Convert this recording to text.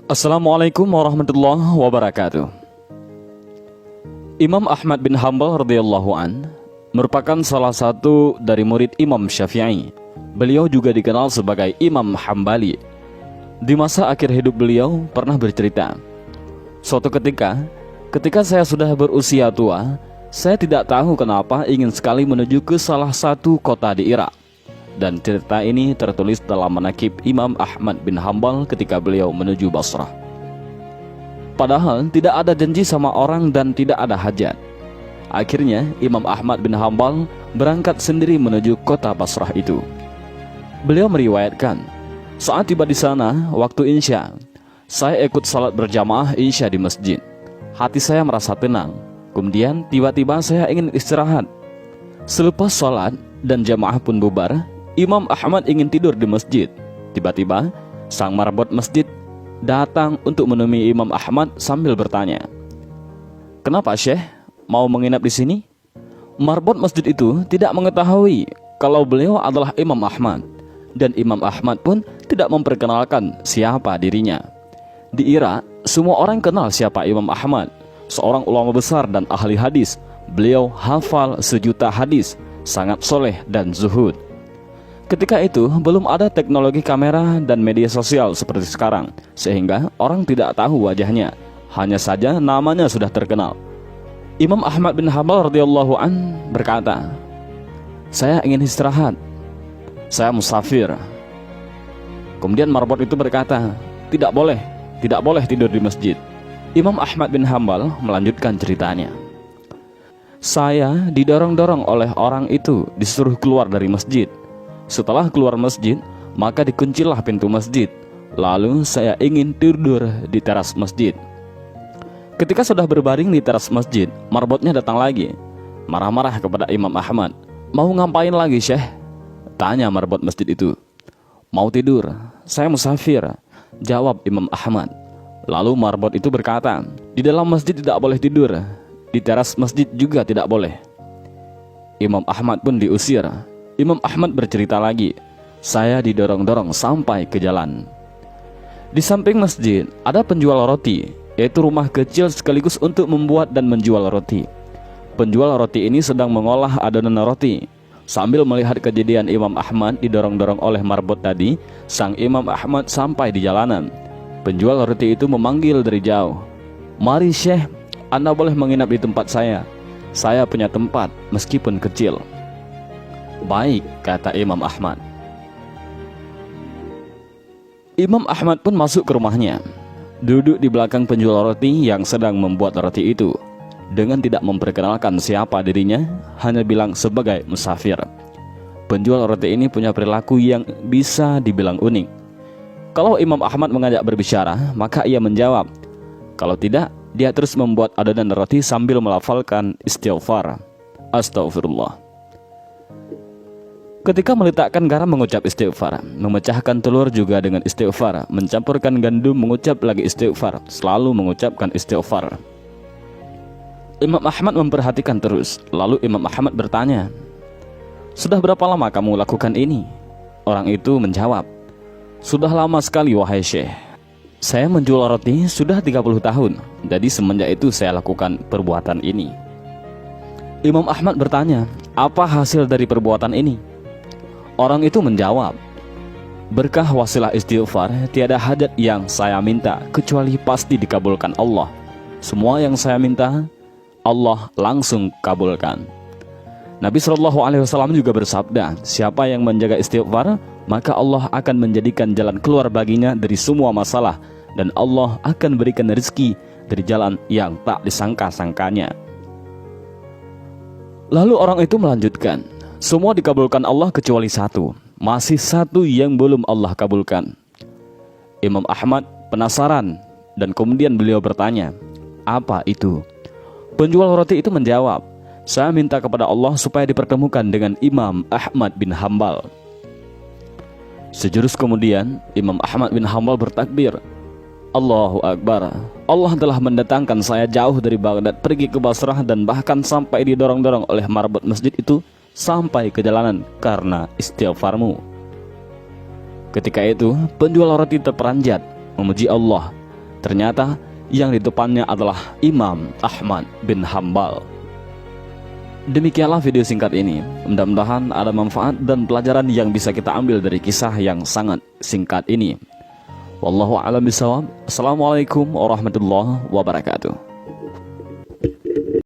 Assalamualaikum warahmatullahi wabarakatuh. Imam Ahmad bin Hanbal radhiyallahu an merupakan salah satu dari murid Imam Syafi'i. Beliau juga dikenal sebagai Imam Hambali. Di masa akhir hidup beliau pernah bercerita, suatu ketika saya sudah berusia tua, saya tidak tahu kenapa ingin sekali menuju ke salah satu kota di Irak. Dan cerita ini tertulis dalam manaqib Imam Ahmad bin Hanbal ketika beliau menuju Basrah. Padahal tidak ada janji sama orang dan tidak ada hajat. Akhirnya Imam Ahmad bin Hanbal berangkat sendiri menuju kota Basrah itu. Beliau meriwayatkan, saat tiba di sana waktu Isya, saya ikut salat berjamaah Isya di masjid. Hati saya merasa tenang. Kemudian tiba-tiba saya ingin istirahat. Selepas salat dan jamaah pun bubar, Imam Ahmad ingin tidur di masjid. Tiba-tiba sang marbot masjid datang untuk menemui Imam Ahmad sambil bertanya, "Kenapa Syekh mau menginap di sini?" Marbot masjid itu tidak mengetahui kalau beliau adalah Imam Ahmad, dan Imam Ahmad pun tidak memperkenalkan siapa dirinya. Di Irak, semua orang kenal siapa Imam Ahmad, seorang ulama besar dan ahli hadis. Beliau hafal 1.000.000 hadis, sangat soleh dan zuhud. Ketika itu belum ada teknologi kamera dan media sosial seperti sekarang, sehingga orang tidak tahu wajahnya, hanya saja namanya sudah terkenal. Imam Ahmad bin Hanbal radhiyallahu an berkata, "Saya ingin istirahat, saya musafir." Kemudian marbot itu berkata, tidak boleh tidur di masjid." Imam Ahmad bin Hanbal melanjutkan ceritanya, "Saya didorong-dorong oleh orang itu, disuruh keluar dari masjid. Setelah keluar masjid, maka dikuncilah pintu masjid. Lalu saya ingin tidur di teras masjid. Ketika sudah berbaring di teras masjid, marbotnya datang lagi, marah-marah kepada Imam Ahmad. "Mau ngapain lagi Syekh?" tanya marbot masjid itu. "Mau tidur, saya musafir," jawab Imam Ahmad. Lalu marbot itu berkata, "Di dalam masjid tidak boleh tidur, di teras masjid juga tidak boleh." Imam Ahmad pun diusir. Imam Ahmad bercerita lagi, "Saya didorong-dorong sampai ke jalan. Di samping masjid ada penjual roti, yaitu rumah kecil sekaligus untuk membuat dan menjual roti. Penjual roti ini sedang mengolah adonan roti. Sambil melihat kejadian Imam Ahmad didorong-dorong oleh marbot tadi, sang Imam Ahmad sampai di jalanan. Penjual roti itu memanggil dari jauh, 'Mari Syekh, Anda boleh menginap di tempat saya. Saya punya tempat meskipun kecil.' 'Baik,' kata Imam Ahmad. Imam Ahmad pun masuk ke rumahnya, duduk di belakang penjual roti yang sedang membuat roti itu. Dengan tidak memperkenalkan siapa dirinya, hanya bilang sebagai musafir. Penjual roti ini punya perilaku yang bisa dibilang unik. Kalau Imam Ahmad mengajak berbicara, maka ia menjawab. Kalau tidak, dia terus membuat adonan roti sambil melafalkan istighfar, "Astagfirullah." Ketika meletakkan garam mengucap istighfar, memecahkan telur juga dengan istighfar, mencampurkan gandum mengucap lagi istighfar, selalu mengucapkan istighfar. Imam Ahmad memperhatikan terus. Lalu Imam Ahmad bertanya, "Sudah berapa lama kamu lakukan ini?" Orang itu menjawab, "Sudah lama sekali wahai Syekh. Saya menjual roti sudah 30 tahun. Jadi semenjak itu saya lakukan perbuatan ini." Imam Ahmad bertanya, "Apa hasil dari perbuatan ini?" Orang itu menjawab, "Berkah wasilah istighfar, tiada hajat yang saya minta kecuali pasti dikabulkan Allah. Semua yang saya minta, Allah langsung kabulkan." Nabi SAW juga bersabda, "Siapa yang menjaga istighfar, maka Allah akan menjadikan jalan keluar baginya dari semua masalah, dan Allah akan berikan rezeki dari jalan yang tak disangka-sangkanya." Lalu orang itu melanjutkan, "Semua dikabulkan Allah kecuali satu. Masih satu yang belum Allah kabulkan." Imam Ahmad penasaran dan kemudian beliau bertanya, "Apa itu?" Penjual roti itu menjawab, "Saya minta kepada Allah supaya dipertemukan dengan Imam Ahmad bin Hanbal." Sejurus kemudian Imam Ahmad bin Hanbal bertakbir, "Allahu Akbar. Allah telah mendatangkan saya jauh dari Baghdad pergi ke Basrah dan bahkan sampai didorong-dorong oleh marbot masjid itu sampai ke jalanan karena istighfarmu." Ketika itu penjual roti terperanjat memuji Allah. Ternyata yang di depannya adalah Imam Ahmad bin Hambal. Demikianlah video singkat ini. Mudah-mudahan ada manfaat dan pelajaran yang bisa kita ambil dari kisah yang sangat singkat ini. Wallahu a'lam bishawab. Assalamualaikum warahmatullahi wabarakatuh.